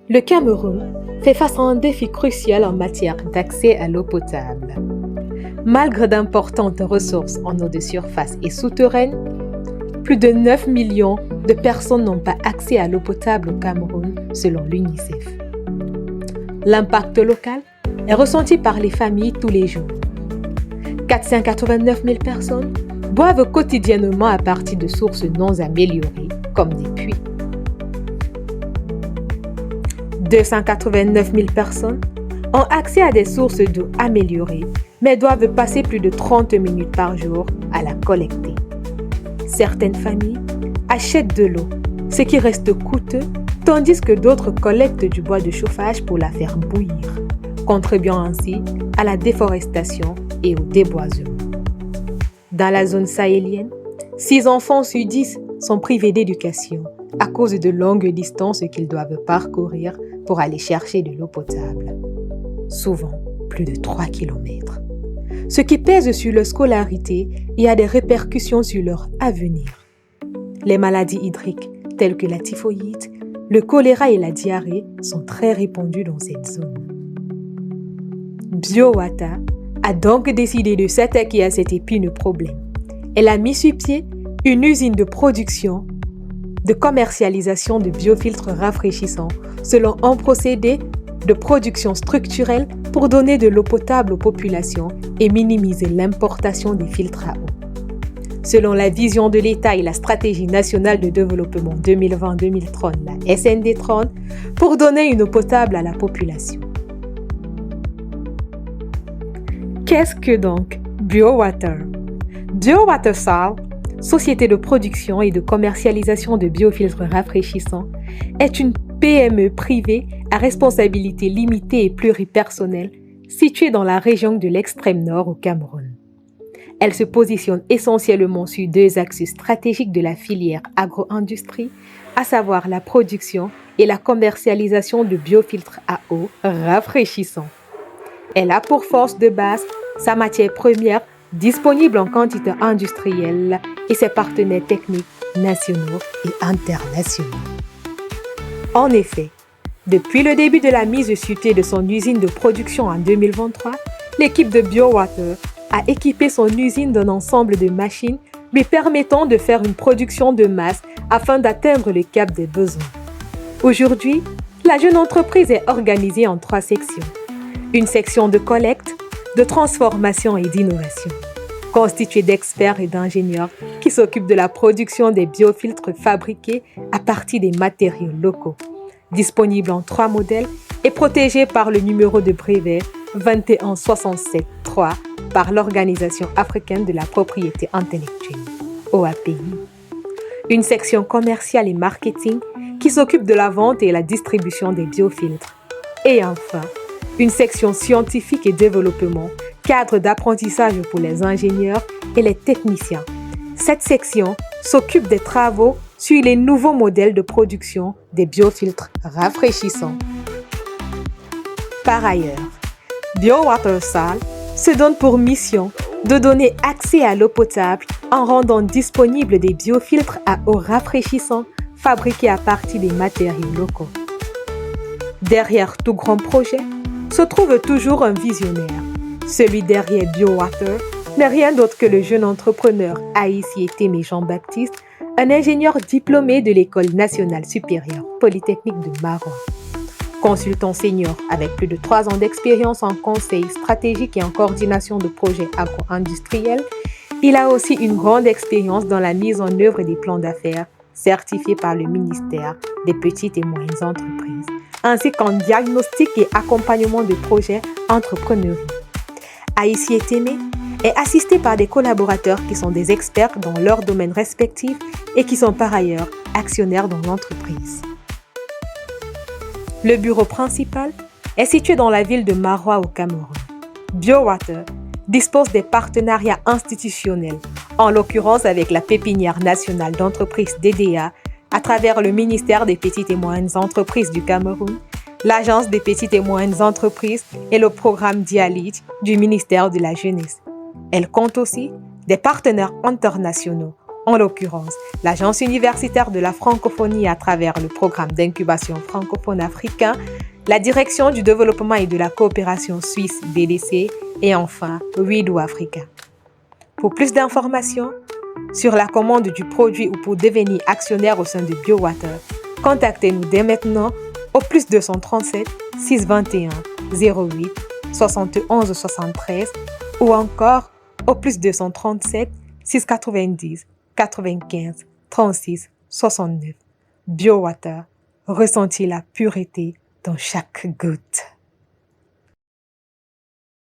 Le Cameroun fait face à un défi crucial en matière d'accès à l'eau potable. Malgré d'importantes ressources en eau de surface et souterraine, plus de 9 millions de personnes n'ont pas accès à l'eau potable au Cameroun, selon l'UNICEF. L'impact local est ressenti par les familles tous les jours. 489 000 personnes boivent quotidiennement à partir de sources non améliorées, comme des puits. 289 000 personnes ont accès à des sources d'eau améliorées, mais doivent passer plus de 30 minutes par jour à la collecter. Certaines familles achètent de l'eau, ce qui reste coûteux, tandis que d'autres collectent du bois de chauffage pour la faire bouillir, contribuant ainsi à la déforestation et au déboisement. Dans la zone sahélienne, 6 enfants sur 10 sont privés d'éducation à cause de longues distances qu'ils doivent parcourir pour aller chercher de l'eau potable. Souvent, plus de 3 km. Ce qui pèse sur leur scolarité et a des répercussions sur leur avenir. Les maladies hydriques telles que la typhoïde, le choléra et la diarrhée sont très répandues dans cette zone. BioWater a donc décidé de s'attaquer à cet épineux problème. Elle a mis sur pied une usine de production, de commercialisation de biofiltres rafraîchissants selon un procédé de production structurelle pour donner de l'eau potable aux populations et minimiser l'importation des filtres à eau. Selon la vision de l'État et la stratégie nationale de développement 2020-2030, la SND 30, pour donner une eau potable à la population. Qu'est-ce que donc BioWater? BioWater Sal, société de production et de commercialisation de biofiltres rafraîchissants, est une PME privée à responsabilité limitée et pluripersonnelle située dans la région de l'extrême nord au Cameroun. Elle se positionne essentiellement sur 2 axes stratégiques de la filière agro-industrie, à savoir la production et la commercialisation de biofiltres à eau rafraîchissants. Elle a pour force de base sa matière première disponible en quantité industrielle et ses partenaires techniques nationaux et internationaux. En effet, depuis le début de la mise sur pied de son usine de production en 2023, l'équipe de BioWater a équipé son usine d'un ensemble de machines lui permettant de faire une production de masse afin d'atteindre le cap des besoins. Aujourd'hui, la jeune entreprise est organisée en 3 sections. Une section de collecte, de transformation et d'innovation, constituée d'experts et d'ingénieurs qui s'occupent de la production des biofiltres fabriqués à partir des matériaux locaux, disponibles en 3 modèles et protégés par le numéro de brevet 21673 par l'Organisation africaine de la propriété intellectuelle, OAPI. Une section commerciale et marketing qui s'occupe de la vente et la distribution des biofiltres. Et enfin, une section scientifique et développement, cadre d'apprentissage pour les ingénieurs et les techniciens. Cette section s'occupe des travaux sur les nouveaux modèles de production des biofiltres rafraîchissants. Par ailleurs, BioWater Sal se donne pour mission de donner accès à l'eau potable en rendant disponibles des biofiltres à eau rafraîchissants fabriqués à partir des matériaux locaux. Derrière tout grand projet, se trouve toujours un visionnaire. Celui derrière BioWater n'est rien d'autre que le jeune entrepreneur Aïssi Témé Jean-Baptiste, un ingénieur diplômé de l'École nationale supérieure polytechnique de Marois. Consultant senior avec plus de 3 ans d'expérience en conseil stratégique et en coordination de projets agro-industriels, il a aussi une grande expérience dans la mise en œuvre des plans d'affaires certifiés par le ministère des Petites et Moyennes Entreprises, ainsi qu'en diagnostic et accompagnement de projets entrepreneuriaux. Aïssi Témé est assisté par des collaborateurs qui sont des experts dans leurs domaines respectifs et qui sont par ailleurs actionnaires dans l'entreprise. Le bureau principal est situé dans la ville de Marois au Cameroun. BioWater dispose des partenariats institutionnels, en l'occurrence avec la Pépinière nationale d'entreprises DDA, à travers le ministère des Petites et Moyennes Entreprises du Cameroun, l'Agence des Petites et Moyennes Entreprises et le programme Dialit du ministère de la Jeunesse. Elle compte aussi des partenaires internationaux En l'occurrence, l'Agence universitaire de la francophonie à travers le programme d'incubation francophone africain, la Direction du développement et de la coopération suisse BDC et enfin Redo Africa. Pour plus d'informations sur la commande du produit ou pour devenir actionnaire au sein de BioWater, contactez-nous dès maintenant au plus 237 621 08 71 73 ou encore au plus 237 690 95 36 69. BioWater, ressentis la pureté dans chaque goutte.